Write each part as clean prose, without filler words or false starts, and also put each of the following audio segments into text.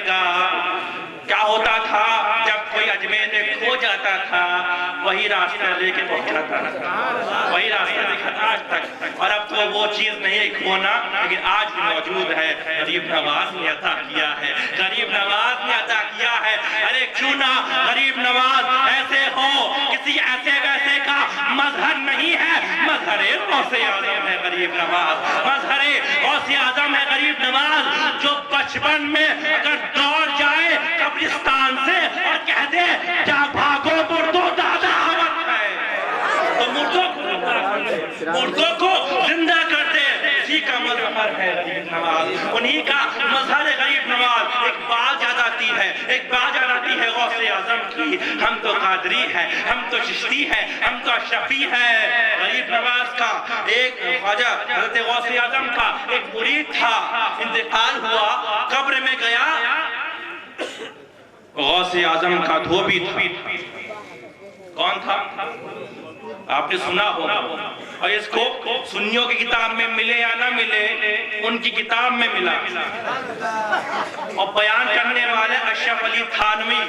گا. کیا ہوتا تھا جب کوئی اجمیر میں کھو جاتا تھا وہی راستہ لے کے پہنچاتا تھا, وہی راستہ دکھاتا آج تک. اور اب تو وہ چیز نہیں ہے کھونا, لیکن آج بھی موجود ہے. غریب نواز نے عطا کیا ہے, غریب نواز نے عطا کیا ہے. ارے کیوں نہ غریب نواز ایسے ہو, کسی ایسے ویسے کا مظہر نہیں ہے, مظہر غوث اعظم ہے غریب نواز, مظہر غوث اعظم ہے غریب نواز, جو بچپن میں اگر دوڑ جائے قبرستان سے اور کہہ دے جا بھاگو مردوں دادا ہمت ہے, تو مردوں کو زندہ کر دے. اسی کا مظہر ہے غریب نواز, انہی کا مظہر ہے غریب نواز. ایک بات یاد آتی ہے, ایک بات یاد آتی ہے غوث اعظم کی, ہم تو قادری ہیں, ہم تو چشتی ہیں, ہم تو اشرفی ہیں. غریب نواز کا ایک خواجہ حضرت غوث اعظم کا ایک مرید تھا, انتقال ہوا, قبر میں گیا, غوث اعظم کا دھوبی تھا. کون تھا آپ نے سنا ہوگا, اور اس کو سنیوں کی کتاب میں ملے یا نہ ملے, ان کی کتاب میں ملا. اور بیان کرنے والے اشرف علی تھانوی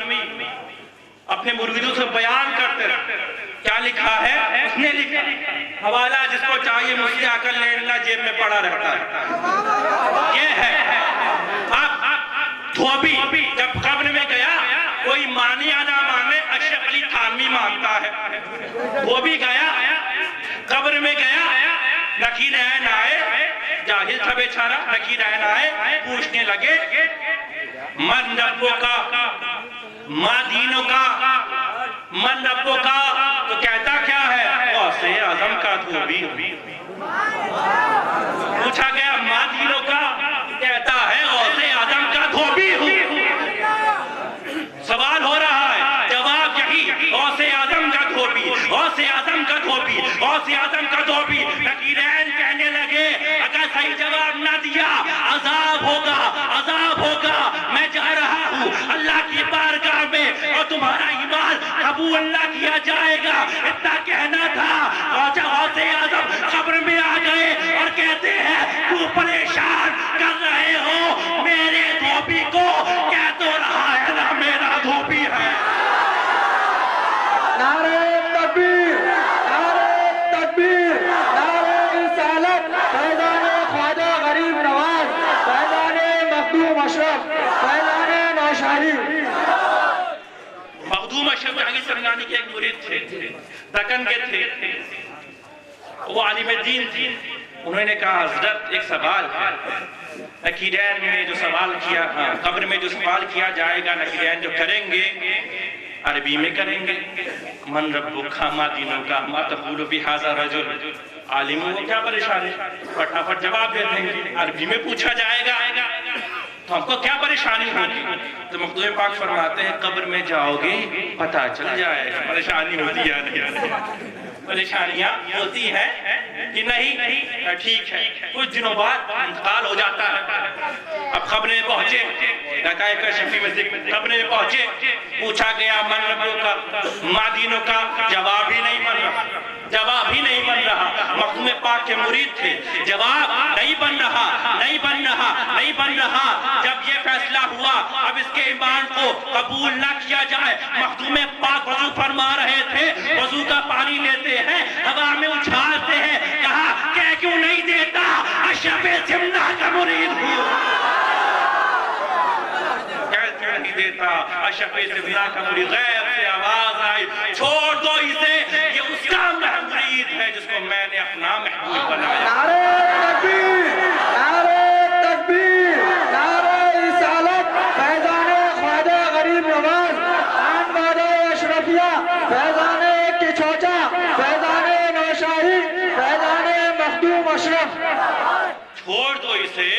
اپنے مریدوں سے بیان کرتے رہتے. کیا لکھا ہے اس نے لکھا, حوالہ جس کو چاہیے مجھ سے آ کر لے لینا, جیب میں پڑا رہتا ہے. یہ ہے دھوبی جب قبر میں گیا, کوئی مانے یا نہ مانے اشرف علی تھانوی مانتا ہے. دھوبی گیا, قبر میں گیا, نکیر عین آئے, جاہل تھا بیچارہ, نکیر عین آئے, پوچھنے لگے من ربوں کا, ماں دینوں کا, من ربوں کا, تو کہتا کیا ہے غوث اعظم کا دھوبی. پوچھا گیا ماں دینوں کا, کہتا ہے غوث اعظم کا دھوبی ہوں. سوال ہو رہا ہے, جواب یہی غوث اعظم کا دھوبی, غوث اعظم کا دھوبی, غوث اعظم کا دھوبی. نکیرین کہنے لگے اگر صحیح جواب نہ دیا عذاب ہوگا, عذاب ہوگا, میں جا رہا ہوں اللہ کی بارگاہ میں اور تمہارا ایمان قبول نہ کیا جائے گا. اتنا کہنا تھا, غوث اعظم قبر میں آ گئے اور کہتے ہیں تو پریشان کر رہے ہو میرے دھوبی کو, کہہ تو رہا ہے نا میرا دھوبی ہے. نعرہ تکبیر, نعرہ تکبیر, نعرہ رسالت, فیضان خواجہ غریب نواز, فیضان مخدوم اشرف, فیضان نوشہری. مخدوم اشرف جہانگیر سنگانی کے ایک مرید تھے, دکن کے تھے, وہ عالم دین تھے. انہوں نے کہا حضرت ایک سوال ہے, نکیرین میں جو سوال کیا, قبر میں جو سوال کیا جائے گا, نکیرین جو کریں گے عربی میں کریں گے, من ربک ما دینک ما تقول فی ھذا الرجل, عالموں کو کیا پریشانی, فٹافٹ جواب دے دیں گے. عربی میں پوچھا جائے گا تو ہم کو کیا پریشانی ہوگی. تو مخدوم پاک فرماتے ہیں قبر میں جاؤ گے پتہ چل جائے گا پریشانی ہوتی ہے نہیں, پریشانیاں ہوتی ہیں کہ نہیں. ٹھیک ہے, کچھ دنوں بعد انتقال ہو جاتا ہے. اب قبر میں پہنچے, حقائق شفیع میں قبر میں پہنچے, پوچھا گیا من ربوں کا, ماں دینوں کا, جواب ہی نہیں بن رہا, جواب ہی نہیں بن رہا. مخدوم پاک کے مرید تھے, جواب نہیں بن رہا, نہیں بن رہا, نہیں بن رہا. جب یہ فیصلہ ہوا اب اس کے ایمان کو قبول نہ کیا جائے, مخدوم پاک وضو فرما رہے تھے, وضو کا پانی لیتے ہیں, ہوا میں اچھالتے ہیں, کہا کہ کیوں نہیں دیتا, اشرف زمنہ کا مرید ہوں. کیوں نہیں دیتا, اشرف زمنہ کا مرید. غیب سے آواز آئی, چھوڑ دو اسے, یہ اس کا مرید ہے جس کو میں نے اپنا محبوب بنایا. نعرہ تکبیر, نعرہ تکبیر, نعرہ رسالت, فیضان خواجہ غریب نواز, آن بادہ اشرفیہ, فیضان کچھوچا, فیضان نوشہری, فیضان مخدوم اشرف. چھوڑ دو اسے,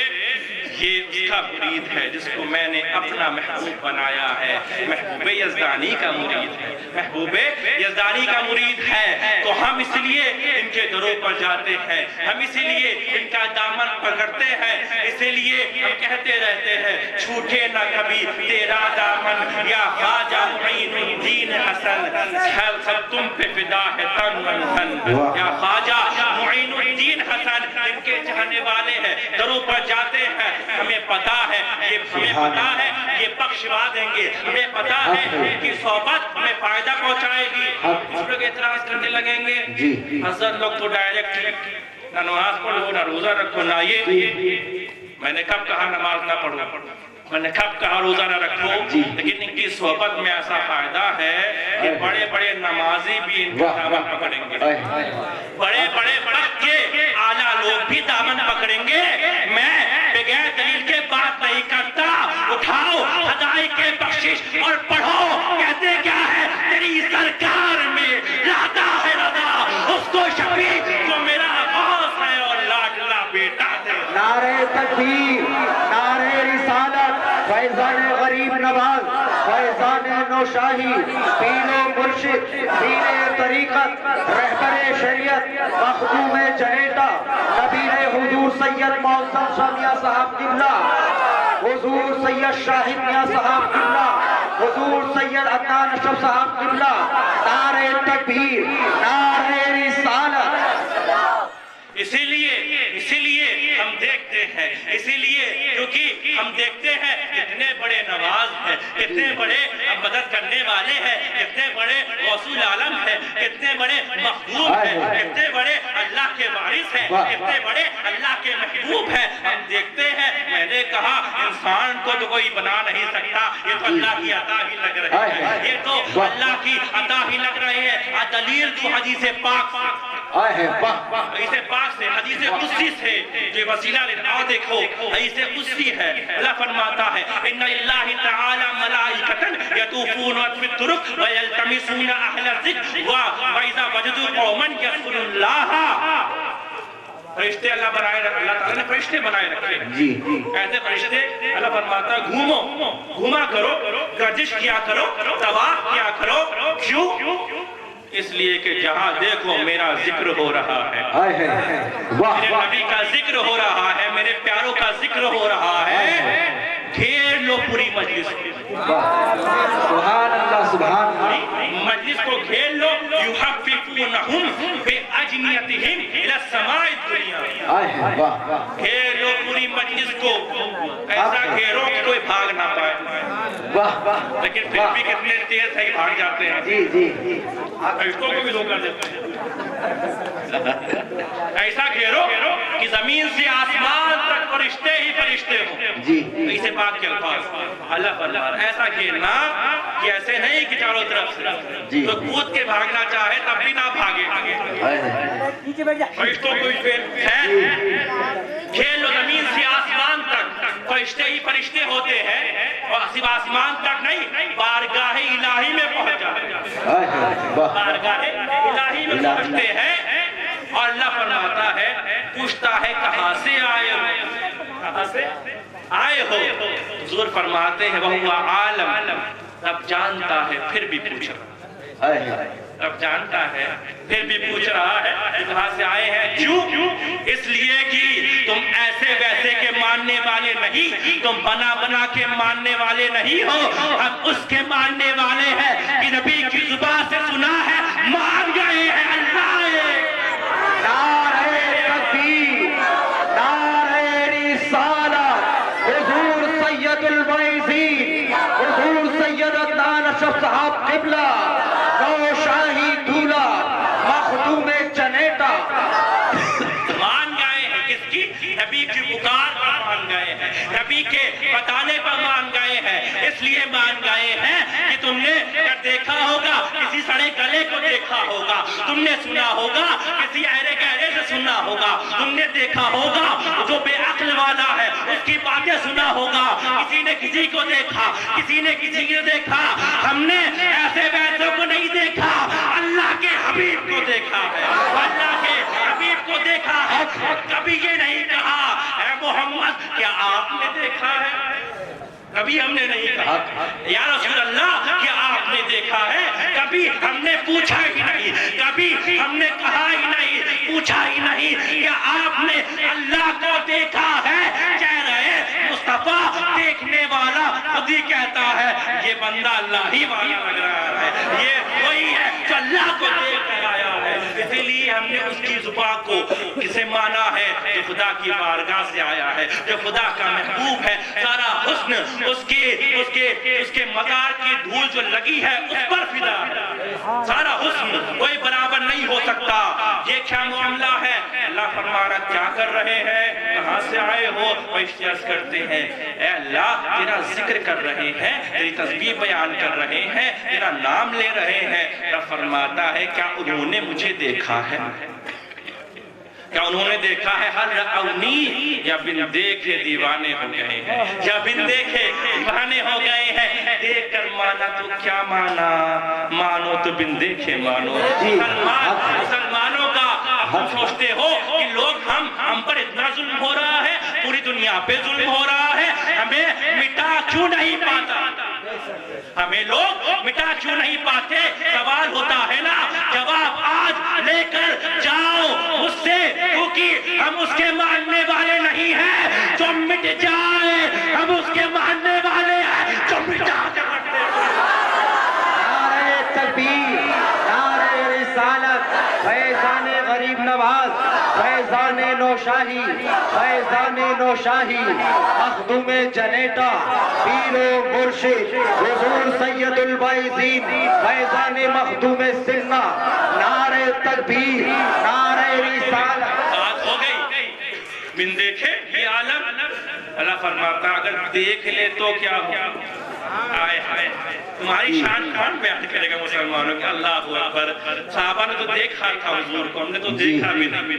یہ اس کا مرید ہے جس کو میں نے اپنا محبوب بنایا ہے. محبوب یزدانی کا مرید ہے, محبوب یزدانی کا مرید ہے. تو ہم اس لیے ان کے دروں پر جاتے ہیں, ہم اسی لیے ان کا دامن پکڑتے ہیں, اسی لیے ہم کہتے رہتے ہیں چھوٹے نہ کبھی تیرا دامن یا خواجہ معین الدین حسن, سب تم پہ فدا ہے تن من دھن, یا خواجہ معین الدین حسن. حسن ان کے چاہنے والے ہیں، دروں پر جاتے ہیں، ہمیں پتا ہے یہ بخشوا دیں گے، ہمیں پتا ہے ان کی صحبت ہمیں فائدہ پہنچائے گی۔ اس لوگ اعتراض کرنے لگیں گے حضرت لوگ تو ڈائریکٹ نہ نماز پڑھو نہ روزہ رکھو نہ یہ، میں نے کب کہا نماز نہ پڑھو، میں نے کب کہا روزہ نہ رکھو، لیکن ان کی صحبت میں ایسا فائدہ ہے کہ بڑے بڑے نمازی بھی ان کا دامن پکڑیں گے، بڑے بڑے پڑھ کے اعلیٰ لوگ بھی دامن پکڑیں گے۔ میں بغیر دلیل کے بات نہیں کرتا، اٹھاؤ ہدایت کے بخشش اور پڑھو، کہتے کیا ہے تیری سرکار میں رہتا ہے رضا، اس کو شفیع جو میرا غوث ہے اور لاڈلا بیٹا ہے۔ نعرہ تکبیر، نعرہ رسالت، فیضان غریب نواز، فیضان نوشاہی، پیر و مرشد، پیر طریقت، رہبر شریعت، مخدوم جنیٹا، نبیر حضور سید معظم شاہ میاں صاحب قبلہ، حضور سید شاہد میاں صاحب قبلہ، حضور سید عدنان اشرف صاحب قبلہ، نعرہ تکبیر، نعرہ رسالت۔ اسی لیے ہم دیکھتے ہیں، اسی لیے کیونکہ ہم دیکھتے ہیں کتنے بڑے نواز ہیں، کتنے بڑے مدد کرنے والے ہیں، کتنے بڑے غوث العالم ہیں، کتنے بڑے مخدوم ہیں، کتنے بڑے اللہ کے وارث ہیں، کتنے بڑے اللہ کے محبوب ہیں۔ ہم دیکھتے ہیں، میں نے کہا انسان کو تو کوئی بنا نہیں سکتا، یہ تو اللہ کی عطا ہی لگ رہی ہے، یہ تو اللہ کی عطا ہی لگ رہی ہے۔ دلیل تو حدیث پاک حدیث پاک سے، حدیث قدسی سے جو وسیلہ لینا دیکھو، حدیث قدسی ہے، اللہ فرماتا ہے ان اللہ تعالی ملائکۃ یطوفون بالطرق ویلتمسون اہل الذکر واذا وجدوا قوما یذکرون اللہ۔ فرشتے اللہ تعالیٰ نے فرشتے بنائے رکھے، ایسے فرشتے اللہ فرماتا ہے گھوما کرو، گردش کیا کرو، طواف کیا کرو، کیوں؟ اس لیے کہ جہاں دیکھو میرا ذکر ہو رہا ہے، میرے نبی کا ذکر ہو رہا ہے، میرے پیاروں کا ذکر ہو رہا ہے، گھیر لو پوری مجلس کو، سبحان اللہ سبحان اللہ، مجلس کو گھیر لو، یحففونہم بأجنیتہم الی السماء الدنیا، گھیر لو پوری مجلس کو، ایسا گھیرو کہ کوئی بھاگ نہ پائے، لیکن پھر بھی کتنے تیز ہے کہ بھاگ جاتے ہیں، فرشتوں کو بھی دھوکہ دیتے ہیں، ایسا گھیرو کہ زمین سے آسمان تک فرشتے ہی فرشتے ہوں، اسے پاک کے الفاظ اللہ فرماتا ہے، ایسا گھیرنا کہ ایسے نہیں کہ چاروں طرف سے تو کود کے بھاگنا چاہے تب بھی نہ بھاگے، فرشتوں کو بھی گھیر لو زمین سے آسمان تک، فرشتے ہی فرشتے ہوتے ہیں، اور صرف آسمان تک نہیں بارگاہ الہی میں پہنچ جاتے ہیں، بارگاہ الہی میں پہنچتے ہیں، اور اللہ فرماتا ہے پوچھتا ہے کہاں سے آئے ہو، کہاں سے آئے ہو، حضور فرماتے ہیں وَهُوَ عَالَمٌ، رب جانتا ہے پھر بھی پوچھ رہا ہے، رب جانتا ہے پھر بھی پوچھ رہا ہے کہاں سے آئے ہیں، کیوں؟ اس لیے کہ تم ایسے ویسے کے ماننے والے نہیں، تم بنا کے ماننے والے نہیں ہو، ہم اس کے ماننے والے ہیں کہ نبی کی زبان سے سنا ہے، مان گئے ہیں اللہ۔ نعرہ تکبیر، نعرہ رسالت، حضور سید الوعیزین، حضور سید عدنان اشرف صاحب قبلہ، نوشاہی دھولا، مخدوم جنیٹا، مان گئے ہیں کس کی؟ نبی کی پکار پر مان گئے ہیں، نبی کے بتانے پر مان گئے ہیں، اس لیے مان گئے ہیں کہ تم نے دیکھا ہوگا کسی سڑے گلے کو دیکھا ہوگا، تم نے سنا ہوگا کسی ایرے گہرے سے سنا ہوگا، تم نے دیکھا ہوگا جو بے عقل والا ہے اس کی باتیں سنا ہوگا، کسی نے کسی کو دیکھا، کسی نے کسی کو دیکھا، ہم نے ایسے ویسوں کو نہیں دیکھا، اللہ کے حبیب کو دیکھا ہے، اللہ کے حبیب کو دیکھا ہے، کبھی یہ نہیں کہا اے محمد کیا آپ نے دیکھا ہے، کبھی ہم نے نہیں کہا یا رسول اللہ کیا آپ نے دیکھا ہے، کبھی ہم نے پوچھا ہی نہیں، کبھی ہم نے کہا ہی نہیں، پوچھا ہی نہیں کیا آپ نے اللہ کو دیکھا ہے، کہہ رہے مصطفیٰ دیکھنے والا خود ہی کہتا ہے یہ بندہ اللہ ہی والا لگ رہا ہے، یہ وہی ہے جو اللہ کو دیکھ کر آیا ہے، اسی لیے ہم نے اس کی زبان کو کسے مانا ہے جو خدا کی بارگاہ سے آیا ہے، جو خدا کا محبوب ہے، سارا حسن اس کے مزار کی دھول جو لگی ہے اس پر فدا ہے، سارا حسن کوئی برابر نہیں ہو سکتا۔ یہ کیا معاملہ ہے؟ اللہ فرما رہا کیا کر رہے ہیں، کہاں سے آئے ہو؟ فرشتے عرض کرتے ہیں اے اللہ تیرا ذکر کر رہے ہیں، تیری تسبیح بیان کر رہے ہیں، تیرا نام لے رہے ہیں۔ رب فرماتا ہے کیا انہوں نے مجھے دیکھا ہے؟ کیا انہوں نے دیکھا ہے؟ ہر رأونی یا بن دیکھے دیوانے ہو گئے ہیں، یا بن دیکھے دیوانے ہو گئے ہیں۔ دیکھ کر مانا تو کیا مانا، مانو تو بن دیکھے مانو۔ مسلمانوں کا ہم سوچتے ہو کہ لوگ ہم پر اتنا ظلم ہو رہا ہے، پوری دنیا پہ ظلم ہو رہا ہے، ہمیں مٹا کیوں نہیں پاتا؟ ہمیں لوگ مٹا کیوں نہیں پاتے؟ سوال ہوتا ہے نا، جواب آج لے کر جاؤ اس سے، کیونکہ ہم اس کے ماننے والے نہیں ہیں جو مٹ جائے، ہم اس کے ماننے والے ہیں جو مٹا کے مرتے ہیں۔ نعرہ تکبیر، نعرہ رسالت، فیضان غریب نواز، فیضان نوشاہی، فیضان نوشاہی، مخدوم جنیٹا، پیر و مرشد حضور سید الواعظین، فیضان مخدوم سنہ، نعرہ تکبیر، نعرہ رسالت۔ بات ہو گئی، بن دیکھے یہ عالم۔ اللہ فرماتا اگر دیکھ لے تو کیا ہو؟ آئے ہائے تمہاری شان کون بیان کرے گا مسلمانوں کے؟ اللہ اکبر۔ صحابہ نے تو دیکھا تھا حضور کو، ہم نے تو دیکھا بھی نہیں،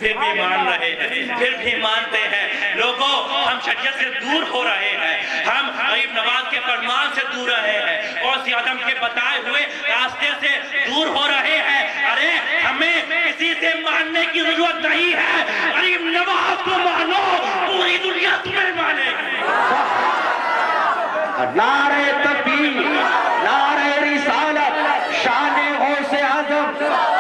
پھر بھی مان رہے ہیں، پھر بھی مانتے ہیں۔ لوگوں ہم شریعت سے دور ہو رہے ہیں، ہم غریب نواز کے فرمان سے دور رہے ہیں، غوث اعظم کے بتائے ہوئے راستے سے دور ہو رہے ہیں۔ ارے ہمیں کسی سے ماننے کی ضرورت نہیں ہے، غریب نواز کو مانو، پوری دنیا تمہیں مانے گی۔ نعرہ تکبیر، نعرہ رسالت، شان غوث اعظم،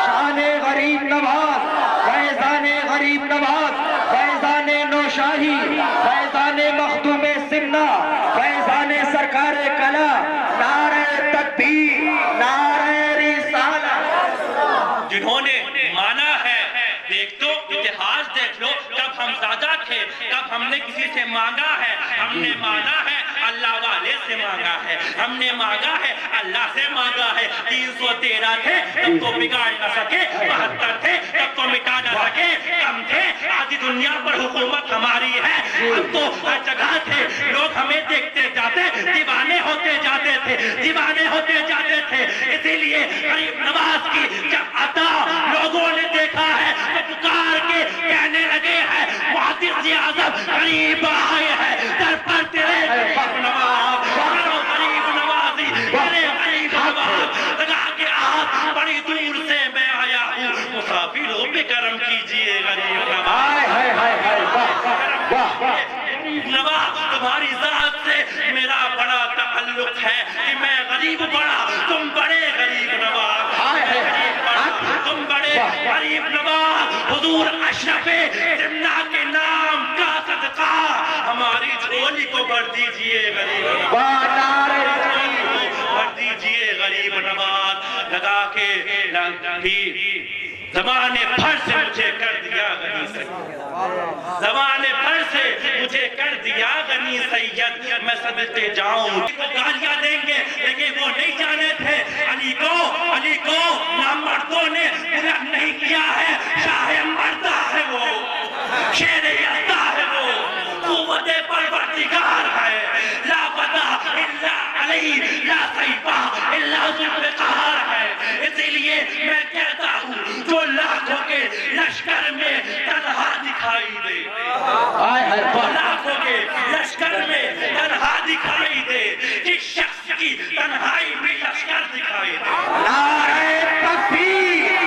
شان غریب نواز، فیضان غریب نواز، فیضان نوشاہی، فیضان مخدوم سنہ، فیضان سرکار کلا، نعرہ تکبیر، نعرہ رسالت۔ جنہوں نے مانا ہے، دیکھ تو اتحاد دیکھ لو، کب ہم زیادہ تھے، کب ہم نے کسی سے مانگا ہے؟ ہم نے مانا ہے اللہ والے سے مانگا ہے، ہم نے مانگا ہے اللہ سے مانگا ہے۔ 313 تھے تب تو بگاڑ نہ سکے، 72 تھے تب تو مٹا نہ سکے، کم تھے آدھی دنیا پر حکومت ہماری ہے، اب تو ہر جگہ تھے، لوگ ہمیں دیکھتے جاتے، دیوانے ہوتے جاتے تھے، دیوانے ہوتے جاتے تھے۔ اسی لیے غریب نواز کی جب عطا لوگوں نے دیکھا ہے تو پکار کے کہنے لگے ہیں محدث اعظم غریب آئے ہیں در پر تیرے غریب نواز، غریب نوازی تیرے غریب نواز، لگا کے ہاتھ بڑی دور سے میں آیا ہوں، مسافروں پہ کرم کیجئے غریب نواز، غریب نواز تمہاری ذات سے میرا بڑا تعلق ہے کہ میں غریب بڑا تم بڑے غریب نواز، تم بڑے غریب نواز، حضور اشرف زمنہ کے نام کا صدقہ ہماری جھولی کو بھر دیجئے غریب نواز، بھر دیجئے غریب نواز، لگا کے زمانے بھر سے مجھے کر دیا غنی سید، زمانے بھر سے مجھے کر دیا غنی سید، میں صدقے جاؤں وہ گالیاں دیں گے لیکن وہ نہیں جانے تھے علی کو نامردوں نے بلند نہیں کیا ہے، شاہ مردہ ہے وہ، شیر یزدہ ہے وہ، قوت پروردگار ہے، لا فتح الا علی، لا سیفہ الا ذوالفقار ہے۔ اسی لیے میں کہتا ہوں جو لاکھوں کے لشکر میں تنہا دکھائی دے، لاکھوں کے لشکر میں تنہا دکھائی دے، جس شخص کی تنہائی میں لشکر دکھائی دے۔ نعرہ تکبیر،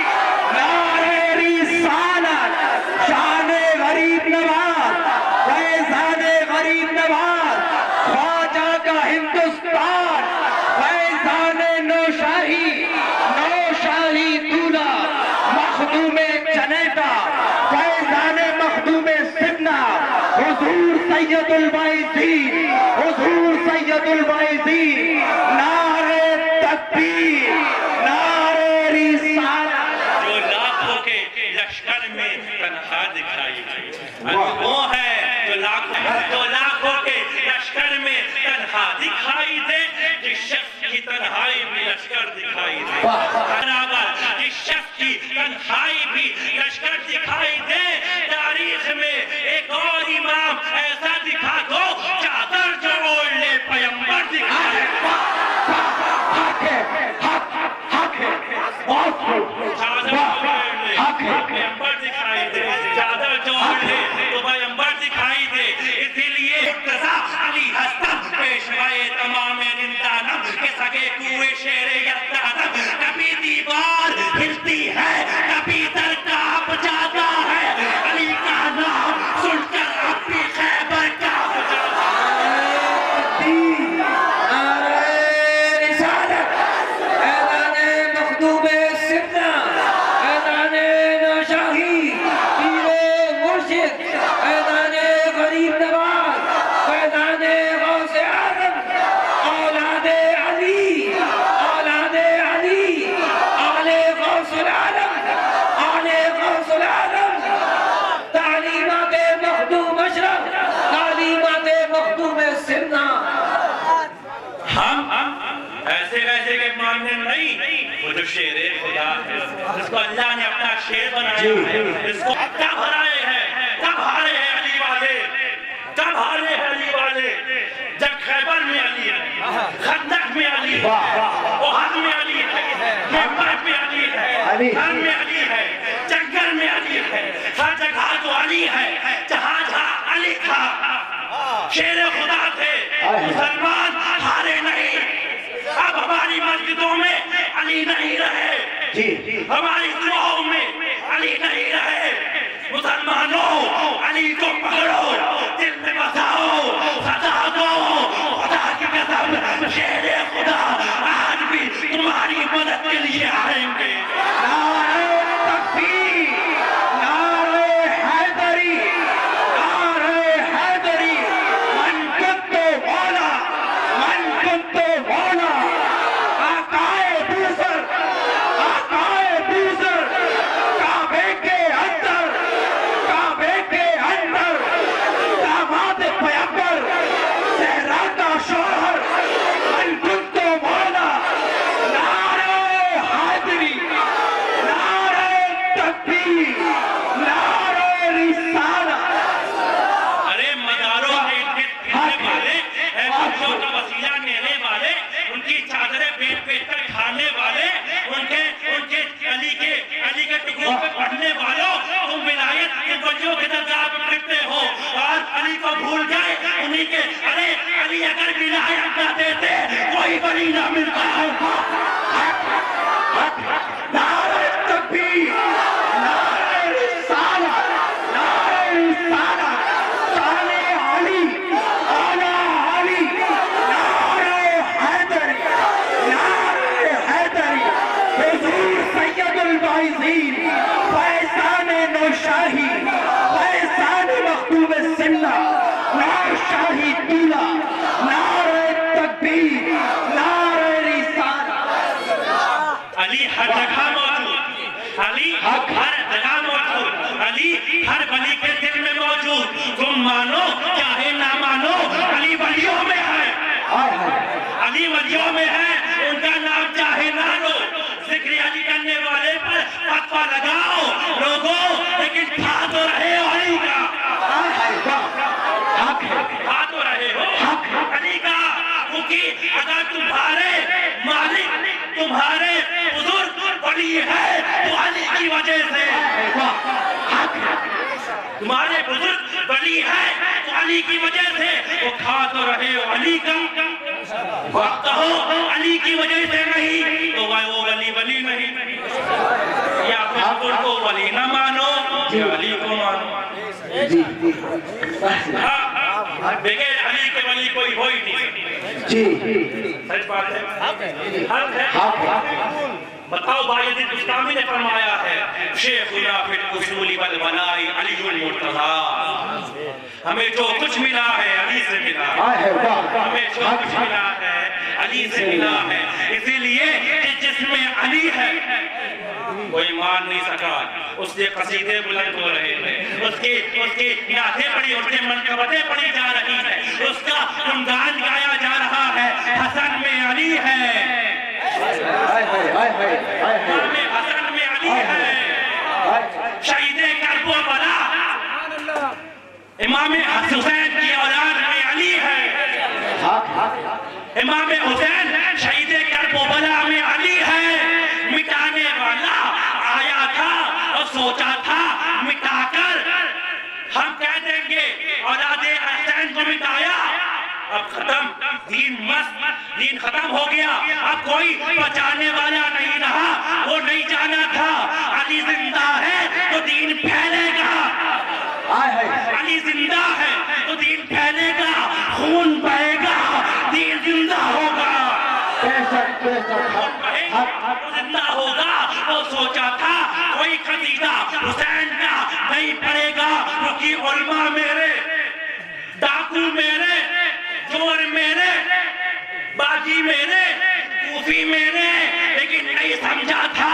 نعرہ رسالت، شان غریب نواز، فیضان غریب نواز، خواجہ کا ہندوستان، فیضان نوشاہی، نوشاہی دولہ، مخدوم جنیٹا، فیضان مخدوم سنہ، حضور سید الواعظین، حضور سید الواعظین، نعرہ تکبیر، نعرہ رسالت۔ جو دکھائی دے جس شخص کی تنہائی میں لشکر دکھائی دے برابر جس شخص کی تنہائی بھی لشکر دکھائی دے تاریخ میں ایک اور امام ایسا دکھا دو چادر جو اوڑھ لے پیمبر دکھائے چادر جو اوڑھ لے پیمبر دکھائی دے چادر جو اوڑھ لے تو پیمبر دکھائی دے اسی لیے مرتضیٰ علی ہستم پیشوائے تمام رندانم کے سگے کوئے شیر یزدانم کبھی دیوار ہلتی ہے کبھی در کانپ جاتا ہے علی کا نام سن کر اب بھی خیبر کانپ جاتا ہے وہ جو شیر خدا ہے جس کو اللہ نے اپنا شیر بنایا ہے اس کو کب ہرائے ہیں کب ہارے ہیں علی والے کب ہارے ہیں علی والے جب خیبر میں علی ہے خندق میں علی ہے احد میں علی ہے خیبر میں علی ہے گھر میں علی ہے جنگل میں علی ہے ہر جگہ تو علی ہے جہاں جہاں علی تھا شیر خدا تھے مسلمان ہارے نہیں اب ہماری مسجدوں میں علی نہیں رہے ہماری دعاؤں میں علی نہیں رہے مسلمانوں علی کو پکڑو دل میں بساؤ سزا دو خدا کی قسم شیر خدا آج بھی تمہاری مدد کے لیے آئیں گے نعرہ تکبیر نعرہ حیدری نعرہ حیدری من کنت مولا من کنت مولا کعبے کے اندر داماد پیغمبر زہرا کا شوہر من کنت مولا نعرہ حیدری نعرہ تکبیر نعرہ رسالہ ارے مداروں کے پھرنے والے بچوں کا وسیلہ لینے والے ان کی چادریں پیٹ پیٹ کر کھانے والے ان کے علی کے ٹکڑوں پہ پڑھنے والوں تم ولایت کے بچوں کے درجات پہ پھرتے ہو اور علی کو بھول گئے انہی کے ارے علی اگر ولایت نہ دیتے کوئی ولی نہ ملتا ہے نعرہ تکبیر نعرہ رسالہ نعرہ رسالہ تانے علی آلہ علی نعرہ حیدری حضور سید الواعظین فیضان نوشاہی فیضان مخدوم سلہ نور شاہی طولہ نعرہ تکبیر نعرہ رسالہ علی ہر جگہ موجود علی ہر جگہ موجود علی ہر ولی کے دل میں موجود تم مانو چاہے نہ مانو علی ولیوں میں ہے علی ولیوں میں ہے ان کا نام چاہے نہ لو ذکر علی کرنے والے پر فتوہ لگاؤ لوگوں لیکن کھا تو رہے ہو علی کا کھا تو رہے ہو علی کا کیونکہ اگر تمہارے مالک تمہارے بزرگ ولی ہے تو علی کی وجہ سے تمہارے بزرگ ولی ہے تو علی کی وجہ سے وہ کھا تو رہے ہو علی کا کہو علی کی وجہ سے نہیں تو وہ ولی نہیں یا اپنے بزرگ کو ولی نہ مانو یا علی کو مانو بغیر علی کے ولی کوئی ہو ہی نہیں سچ بات ہے حق ہے بتاؤ باید بستامی نے فرمایا ہے شیخنا فی القصول والبنائی علی المرتضیٰ ہمیں جو کچھ ملا ہے علی سے ملا ہے ہمیں جو کچھ ملا ہے علی سے ملا ہے اسی لیے کہ جس میں علی ہے کوئی مان نہیں سکا. اس کے قصیدے بلند ہو رہے ہیں, اس کی نعتیں پڑھی, اس کی منقبتیں پڑھی جا رہی ہیں, اس کا گنگان گایا جا رہا ہے. حسن میں علی ہے, حسن میں علی ہے, شہید کربلا امام حسین کی اولاد میں علی ہے. امام حسین شہید کربلا میں علی ہے. مٹانے والا آیا تھا اور سوچا تھا مٹا کر ہم کہہ دیں گے اولاد حسین کو مٹایا. اب ختم, دین ختم ہو گیا. اب کوئی بچانے والا نہیں رہا. وہ نہیں جانا تھا علی زندہ ہے تو دین پھیلے گا. علی زندہ ہے تو دین پھیلے گا, خون بہے گا, دین زندہ ہوگا. زندہ ہوگا. وہ سوچا تھا کوئی قصیدہ حسین کا نہیں پڑے گا. رکی علماء میرے, ڈاکو میرے, چور میرے, باجی میرے, کوفی میرے, لیکن نہیں سمجھا تھا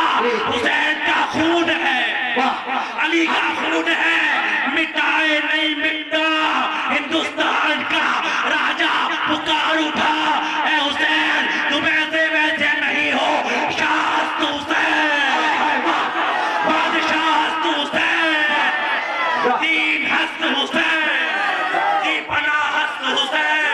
حسین کا خون ہے, علی کا خون ہے. مٹائے نہیں مٹا ہندوستان کا راجہ پکار اٹھا, اے حسین تم ایسے ویسے نہیں ہو, شاست حسین, بادشاہ حسین, دین ہست حسین, دی پناہ ہست حسین,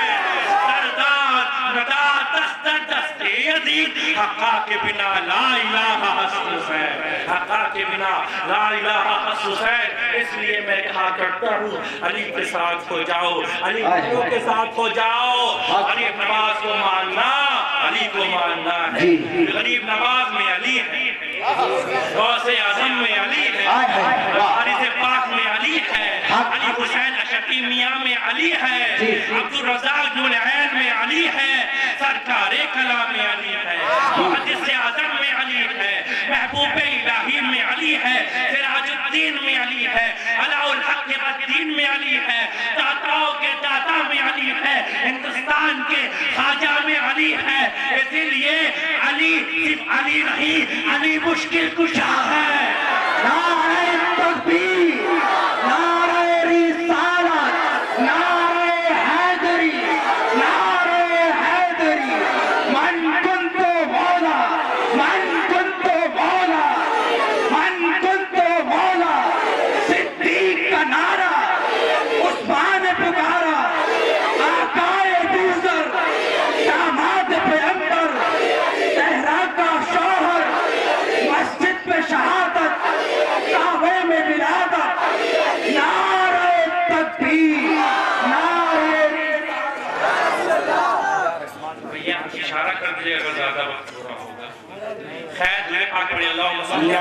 سردار ندار دستر دستے یزید. حقا کے بنا لا الہ ہست حسین, حقا کے بنا لا الہ ہست حسین. اس لیے میں کہا کرتا ہوں علی کے ساتھ ہو جاؤ, علی کے ساتھ ہو جاؤ. علی نواز کو ماننا, علی کو ماننا ہے. غریب نواز میں علی ہے, غوث اعظم میں علی ہے, حارث پاک میں علی ہے, علی حسین اشقی میاں میں علی ہے, عبدالرزاق ذو العین میں علی ہے, سرکار کلام میں علی ہے, محدث اعظم میں علی ہے, محبوب الہی میں علی ہے, سراج الدین میں علی ہے, علاء الحق الدین میں علی ہے, داتاؤں کے داتا میں علی ہے, ہندوستان کے خواجہ میں علی ہے. اسی لیے علی صرف علی نہیں, علی مشکل کشا ہے. نعرہ تکبیر, نعرہ رسالت, نعرہ حیدری, نعرہ حیدری. من کنت مولا, من کنت مولا, من کنت مولا. صدیق کا نعرہ عثمان نے پکارا, آقائے دوسر, داماد پیغمبر, صحرا کا شوہر, مسجد پہ شہادت, کعبے میں ولادت. نعرہ تکبیر, نعرہ بھیا اشارہ کر دے اگر زیادہ وقت ہو رہا ہوگا. خیر دعائیں پاک پڑھیں, اللہم صلی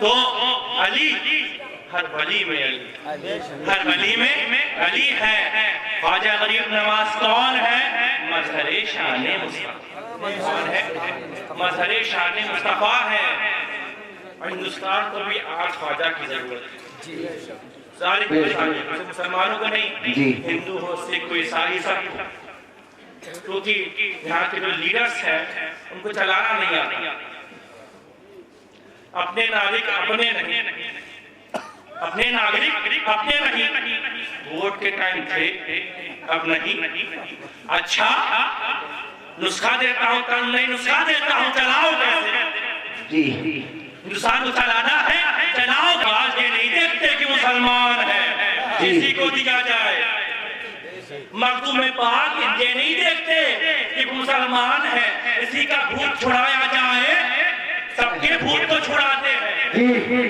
تو علی ہر ولی میں علی, ہر ولی میں علی ہے. خواجہ غریب نواز کون ہے؟ مظہر شان مصطفیٰ. کون ہے؟ مظہر شان مصطفیٰ ہے. اور ہندوستان کو بھی آج خواجہ کی ضرورت ہے. سارے مسلمانوں کو نہیں, ہندو ہو, سکھ ہو, عیسائی, سب. کیونکہ یہاں کے جو لیڈرز ہیں ان کو چلانا نہیں آتا. اپنے ناگرک اپنے نہیں, اپنے ناگرک اپنے نہیں. ووٹ کے ٹائم تھے, اب نہیں. اچھا نسخہ دیتا ہوں, کل نہیں نسخہ دیتا ہوں, چلاؤ کیسے؟ ہندوستان کو چلانا ہے, چلاؤ. آج یہ نہیں دیکھتے کہ مسلمان ہے کسی کو دیا جائے. مخدوم پاک یہ نہیں دیکھتے کہ مسلمان ہے اسی کا بھوت چھڑایا جائے. سب کے بھوت تو چھڑاتے ہیں,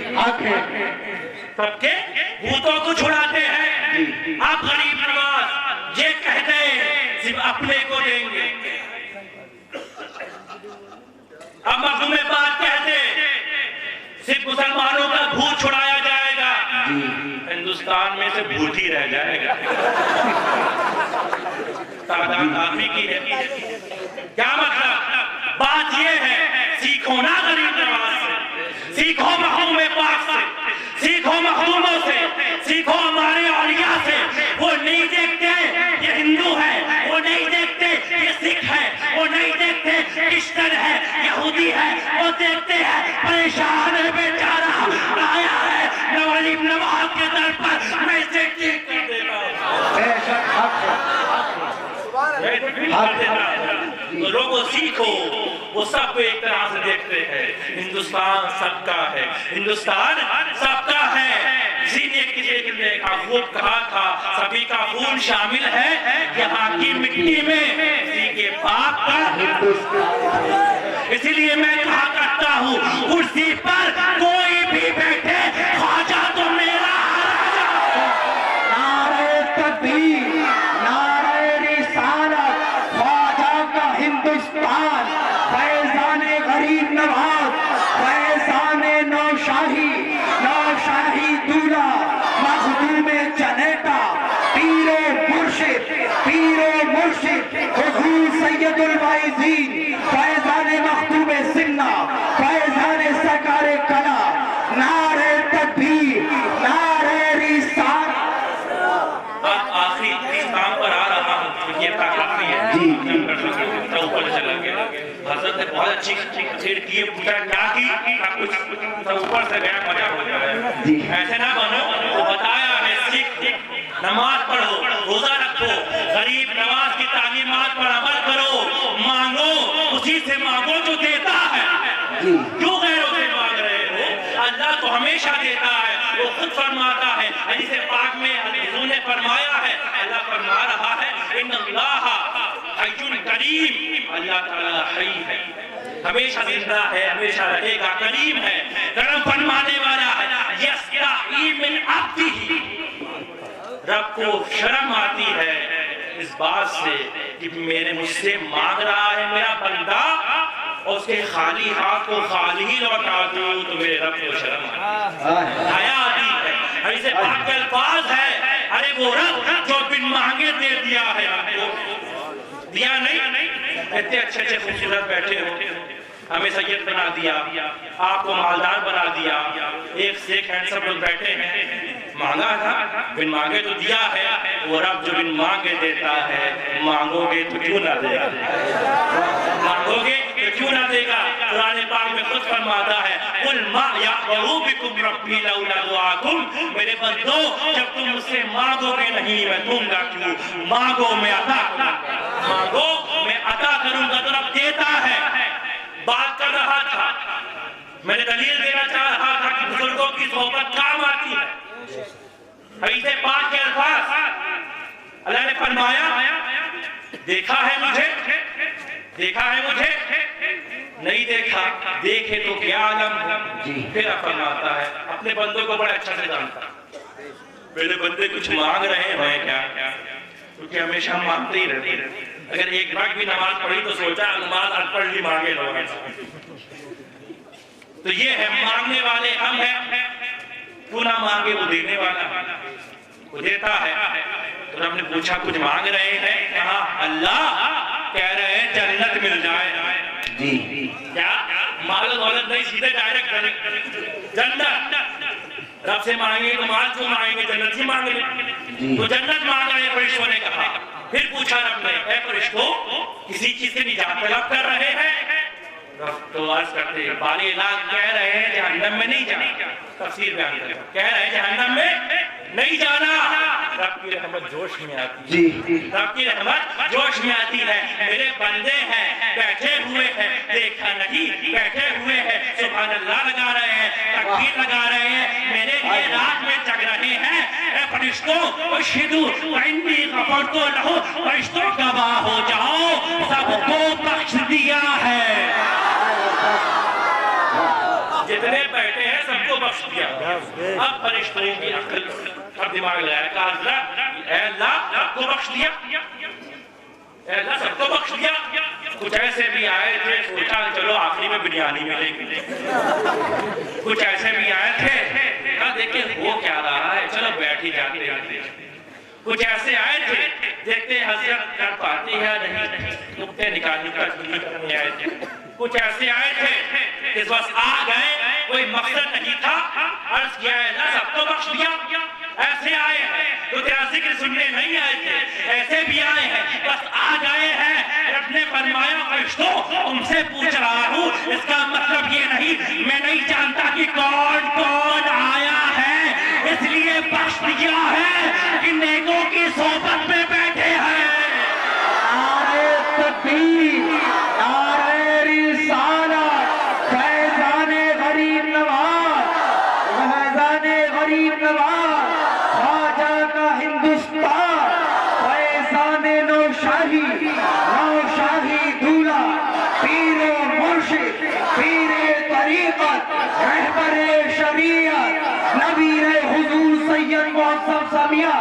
سب کے بھوتوں کو چھڑاتے ہیں. آپ غریب نواز یہ کہہ دیں صرف اپنے کو دیں گے. اب مخدوم پاک کہہ دیں صرف مسلمانوں کا بھوت چھڑایا جائے گا, ہندوستان میں سے بھوت ہی رہ جائے گا. تعداد آدمی کی ہے. کیا مطلب؟ بات یہ ہے سیکھو نا غریب نواز سے, سیکھو مخدوم پاک سے, سیکھو مخدوموں سے, سیکھو ہمارے اولیاء سے. وہ نہیں دیکھتے یہ ہندو ہے, وہ نہیں دیکھتے دیکھتے ہیں پریشان ہے بیچارہ آیا ہے غریب نواز کے در پر میں اسے ٹھیک کر دیتا ہوں بے شک حق ہے لوگوں سیکھو وہ سب کو ایک طرح سے دیکھتے ہیں ہندوستان سب کا ہے ہندوستان سب کا ہے اسی لیے کسی نے خوب کہا تھا سبھی کا خون شامل ہے یہاں کی مٹی میں اسی کے باپ کا اسی لیے میں کہا کرتا ہوں کرسی پر کوئی بھی بیٹھے خواجہ تو میرا نعرہ تکبیر نعرہ رسالت خواجہ کا ہندوستان فیضان غریب نواز فیضان نوشاہی نوشاہی دولہ مخدوم جنیٹا پیر و مرشد حضور سید الواعظین فیضان مخدوم سنہ فیضان سرکار کلا نعرہ تکبیر نعرہ رسالت آخری کام پر آ رہا ہوں یہ کافی ہے اوپر چلا گیا حضرت نے بہت اچھی چھیڑ کی پوچھا کیا کی اوپر سے گیا مزہ ہو جائے ایسے نہ بنو وہ بتایا ہے سکھ نماز پڑھو روزہ رکھو غریب نواز کی تعلیمات پر عمل کرو مانگو اسی سے مانگو جو دیتا ہے کیوں غیروں سے مانگ رہے ہو اللہ تو ہمیشہ دیتا ہے وہ خود فرماتا ہے حدیث پاک میں حضور نے فرمایا ہے اللہ فرما رہا ہے ان اللہ حی کریم اللہ تعالی حی ہے ہمیشہ زندہ ہے ہمیشہ رہے گا کریم ہے کرم فرمانے والا ہے یستحی من عبدہ رب کو شرم آتی ہے اس بات سے کہ میرے مجھ سے مانگ رہا ہے میرا بندہ اور اس کے خالی ہاتھ کو خالی ہی لوٹا دوں تو میرے رب کو شرم حیا آتی ہے حدیث پاک کے الفاظ ہے ارے وہ رب جو بن مانگے دے دیا ہے ہم کو دیا نہیں اتنے اچھے اچھے خوبصورت بیٹھے ہو ہمیں سید بنا دیا آپ کو مالدار بنا دیا ایک سے ایک ہینڈسم لوگ بیٹھے ہیں مانگا تھا بن مانگے تو دیا ہے وہ رب جو بن مانگے دیتا ہے مانگو گے تو کیوں نہ دے گا مانگو گے تو کیوں نہ دے گا قرآن پاک میں خود فرماتا ہے قل ما یعبؤ بکم ربی لولا دعاکم میرے بندو جب تم مجھ سے مانگو گے نہیں میں دوں گا کیوں مانگو میں عطا کروں مانگو میں عطا کروں گا تو رب دیتا ہے بات کر رہا تھا میں نے دلیل دینا چاہ رہا تھا کہ بزرگوں کی صحبت کام آتی ہے حدیث پاک کے الفاظ اللہ نے فرمایا دیکھا ہے مجھے نہیں دیکھا دیکھے تو کیا عالم پھر فرماتا ہے اپنے بندوں کو بڑا اچھا سے جانتا میرے بندے کچھ مانگ رہے ہیں کیا کیونکہ ہمیشہ ہم مانگتے ہی رہتے اگر ایک رات بھی نماز پڑھی تو سوچا نماز پڑھ لی مانگے لوگ تو یہ ہے مانگنے والے ہم ہیں کیوں نہ مانگے وہ دینے والا وہ دیتا ہے تو ہم نے پوچھا کچھ مانگ رہے ہیں کہا اللہ کہہ رہے ہیں جنت مل جائے کیا مال و دولت نہیں سیدھے ڈائریکٹ جنت رب سے مانگے تو مال کیوں مانگیں گے جنت ہی مانگ لیں تو جنت مانگ رہے فرشتوں نے کہا پھر پوچھا رب نے اے فرشتوں کسی چیز سے نجات طلب کر رہے ہیں رب تو عرض کرتے ہیں باری علاق کہہ رہے ہیں جہنم میں نہیں جانا تفسیر بیان کریں کہہ رہے ہیں جہنم میں نہیں جانا رب کی رحمت جوش میں آتی ہے رب کی رحمت جوش میں آتی ہے میرے بندے ہیں بیٹھے ہوئے ہیں دیکھا نہیں بیٹھے ہوئے ہیں سبحان اللہ لگا رہے ہیں تکبیر لگا رہے ہیں میرے لیے رات میں جگ رہے ہیں اے فرشتوں اشہدوا انی غفرت لہم فرشتوں گواہ ہو جاؤ سب کو بخش دیا ہے جتنے بیٹھے ہیں سب کو بخش دیا اب فرشتوں کی عقل اب دماغ لگایا کہا حضرت اے اللہ سب کو بخش دیا اے اللہ سب کو بخش دیا کچھ ایسے بھی آئے تھے سوچا چلو آخری میں بریانی ملے گی کچھ ایسے بھی آئے تھے کہا دیکھیں وہ کیا رہا ہے چلو بیٹھ ہی جاتے کچھ ایسے آئے تھے دیکھتے حضرت کر پاتی ہے نہیں نکتے نکالنے کا کرنے آئے تھے کچھ ایسے آئے تھے اس وقت آ گئے کوئی مقصد نہیں تھا عرض کیا ہے اللہ سب کو بخش دیا ایسے آئے ہیں تو تیرا ذکر سننے نہیں آئے تھے ایسے بھی آئے ہیں بس آ گئے ہیں رب نے فرمایا فرشتوں تم سے پوچھ رہا ہوں، اس کا مطلب یہ نہیں میں نہیں جانتا کہ کون کون آیا ہے، اس لیے بخش دیا ہے کہ نیکوں کی صحبت میں بیٹھے ہیں۔ نعرہ تکبیر، نعرہ رسالت، فیضان غریب نواز، فیضان غریب نواز، خواجہ کا ہندوستان، فیضان نوشاہی، نوشاہی دولہ، پیر و مرشد، پیر طریقت، رہبر شریعت، نبی حضور سید معظم سمیہ،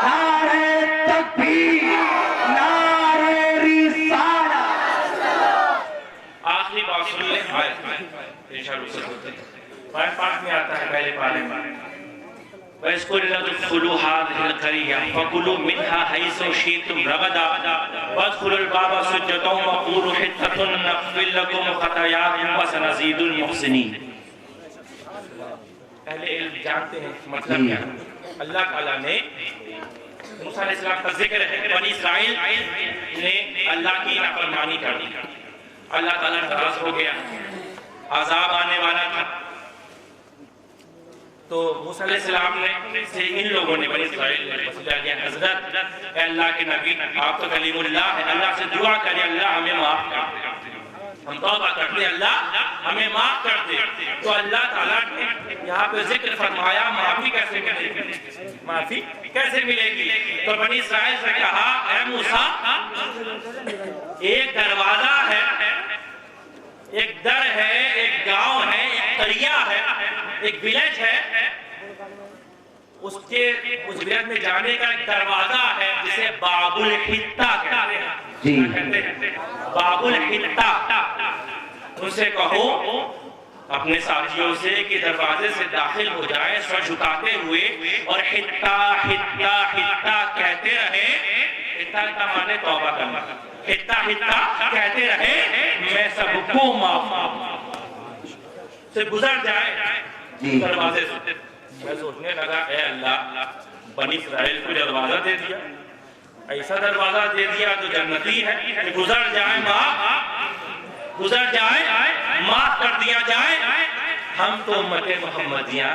نعرہ تکبیر، نعرہ رسالت۔ آخری بات سن لیں، انشاء اللہ سے ہوتے ہیں۔ پاک میں آتا ہے پہلے پارے میں، وَإِذْ لَا تُدْخُلُوا هَٰذِهِ الْقَرْيَةَ فَكُلُوا مِنْهَا حَيْثُ شِئْتُمْ رَغَدًا وَادْخُلُوا الْبَابَ سُجَّدًا وَقُولُوا حِطَّةٌ نَغْفِرْ لَكُمْ خَطَايَاكُمْ وَسَنَزِيدُ الْمُحْسِنِينَ۔ اہل علم جانتے ہیں مطلب کیا ہے۔ اللہ تعالیٰ نے موسیٰ علیہ السلام کا ذکر ہے، بنی اسرائیل نے اللہ کی نافرمانی کر دی، اللہ تعالیٰ ناراض ہو گیا، عذاب آنے والا تھا، تو موسیٰ علیہ السلام نے سے ان لوگوں نے بنی اسرائیل نے وسیلہ کیا، حضرت اے اللہ کے نبی آپ تو کلیم اللہ ہے، اللہ سے دعا کریں اللہ ہمیں معاف کر دے، ہم توبہ کرتے ہیں اللہ ہمیں معاف کر دے۔ تو اللہ تعالیٰ نے یہاں پہ ذکر فرمایا معافی کیسے ملے گی، معافی کیسے ملے گی؟ تو بنی اسرائیل سے کہا اے موسیٰ ایک دروازہ ہے، ایک در ہے، ایک گاؤں ہے، ایک قریہ ہے، ایک ویلیج ہے، اس ویلیج میں جانے کا ایک دروازہ ہے جسے باب الحطہ کہتے ہیں، باب الحطہ۔ ان سے کہو اپنے ساتھیوں سے کہ دروازے سے داخل ہو جائے سر جھکاتے ہوئے اور حطہ حطہ حطہ کہتے رہے، حطہ کا معنی توبہ کرنا، حطہ حطہ کہتے رہے میں سب کو معاف سے گزر جائے دروازے سے۔ میں سوچنے لگا اے اللہ بنی اسرائیل کو دروازہ دے دیا، ایسا دروازہ دے دیا تو جنتی ہے کہ گزر جائے معاف، گزر جائے معاف کر دیا جائے۔ ہم تو امت محمدیہ،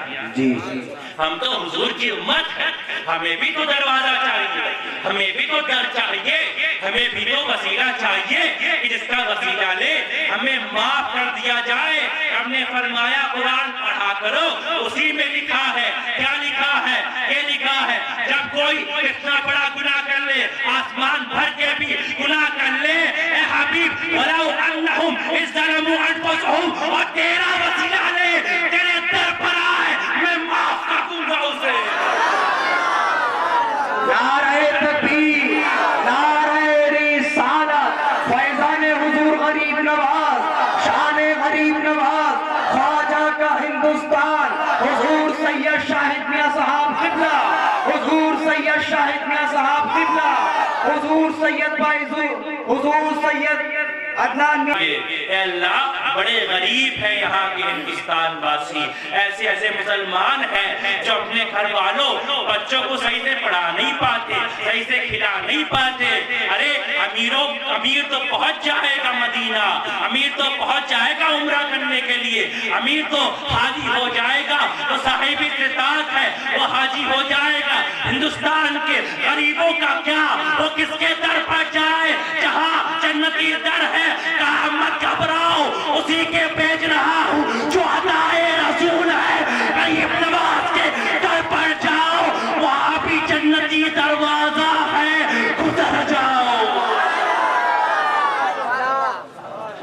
ہم تو حضور کی امت ہے، ہمیں بھی تو دروازہ چاہیے، ہمیں بھی تو در چاہیے، ہمیں بھی تو وسیلہ چاہیے کہ جس کا وسیلہ لے ہمیں معاف کر دیا جائے۔ ہم نے فرمایا قرآن پڑھا کرو، اسی میں لکھا ہے، کیا لکھا ہے؟ یہ لکھا ہے جب کوئی اتنا بڑا گناہ کر لے، آسمان بھر کے بھی گناہ کر لے، اے حبیب وَلَوْ أَنَّهُمْ إِذْ ظَلَمُوا أَنفُسَهُمْ، اور تیرا وسیلہ لے تیرے در پر آئے میں معاف کر دوں گا اسے۔ نعرہ تکبیر، نعرہ رسالت، فیضان حضور غریب نواز، شان غریب نواز، خواجہ کا ہندوستان، حضور سید شاہد میاں صاحب قبلہ، حضور سید شاہد میاں صاحب قبلہ، حضور سید بائزور، حضور سید عدنان میاں۔ اے اللہ بڑے غریب ہیں یہاں کے ہندوستان واسی، ایسے ایسے مسلمان ہیں جو اپنے گھر والوں بچوں کو صحیح سے پڑھا نہیں پاتے، صحیح سے کھلا نہیں پاتے۔ ارے امیر تو پہنچ جائے گا مدینہ، امیر تو پہنچ جائے گا عمرہ کرنے کے لیے، امیر تو حاجی ہو جائے گا، وہ صاحب استطاعت ہے وہ حاجی ہو جائے گا۔ ہندوستان کے غریبوں کا کیا، وہ کس کے در پر جائے؟ جہاں جنتی در ہے کہا مت گھبراؤ، اسی کے بیچ رہا ہوں جو عطائے رسول ہے، غریب نواز کے در پر جاؤ، وہاں بھی جنتی دروازہ ہے، گزر جاؤ۔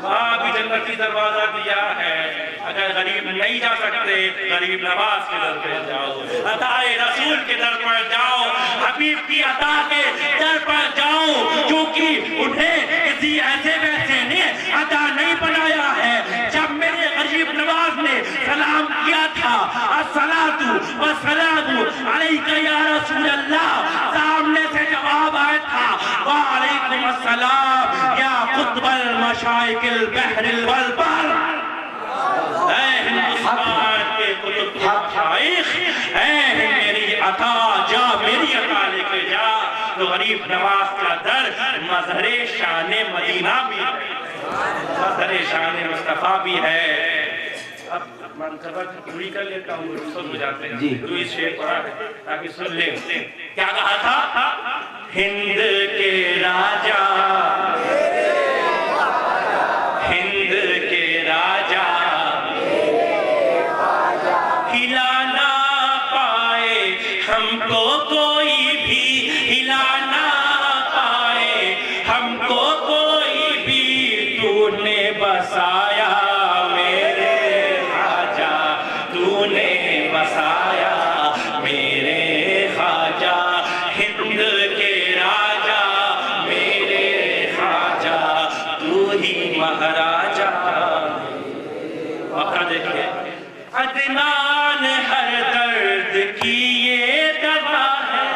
وہاں بھی جنتی دروازہ دیا ہے، اگر غریب نہیں جا سکتے غریب نواز کے در پر جاؤ، عطائے رسول کے در پر جاؤ، حبیب کی عطا کے در پر جاؤ، کیونکہ انہیں کسی ایسے ویسے نے عطا نہیں بنایا ہے۔ جب میرے غریب نواز نے سلام کیا تھا الصلاۃ والسلام علیک یا رسول اللہ، سامنے سے جواب آیا تھا وعلیکم السلام یا قطب المشائق البحر والبحر۔ اے ہندوستان کے قطب کے مشائخ، اے میری عطا جا، میری عطا لے کے جا، تو غریب نواز کا در مظہر شان مدینہ بھی ہے، مظہر شان مصطفیٰ بھی ہے۔ اب منصبہ پوری کر لیتا ہوں، رخصت ہو جاتے ہیں، تو اس شعر پڑھا ہے تاکہ سن لیں۔ کیا کہا تھا؟ ہند کے راجہ، ہند کے راجہ ہلا نہ پائے ہم کو کوئی بھی، ہلا نہ پائے ہم کو کوئی بھی، تو نے بسایا میرے خواجہ، تو نے بسایا میرے خواجہ، ہند کے راجہ میرے خواجہ، تو ہی مہاراجہ۔ وقت دیکھئے، عدنان ہر درد کی یہ دوا ہے،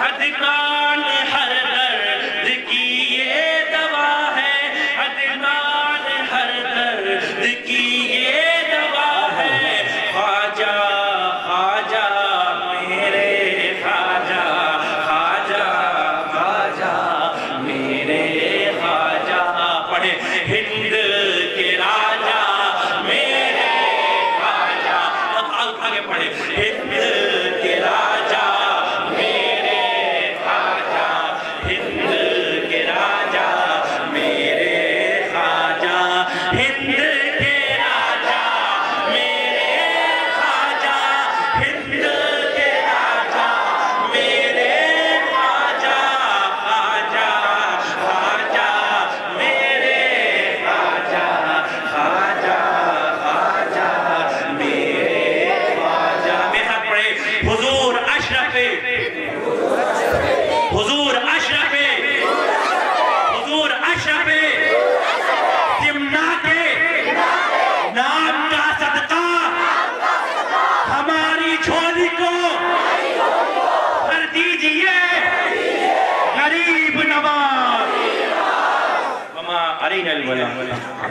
عدنان ہر درد کی یہ دوا ہے، عدنان ہر درد کی یہ دوا ہے، خواجہ خواجہ میرے خواجہ، خواجہ خواجہ میرے خواجہ۔ پڑھے ہند کے راجہ میرے خواجہ، آگے پڑھے ہند کے راجہ میرے خواجہ، ہند کے راجہ میرے خواجہ، ہند کے راجہ میرے خواجہ، ہند کے راجہ میرے خواجہ، خواجہ خواجہ میرے خواجہ، خواجہ خواجہ میرے خواجہ۔ میرے ساتھ پڑھے حضور اشرف، حضور اشرف، حضور اشرف تمنا کے نام کا صدقہ ہماری جھولی کو بھر دیجئے غریب نواز۔ وما علینا البلاغ۔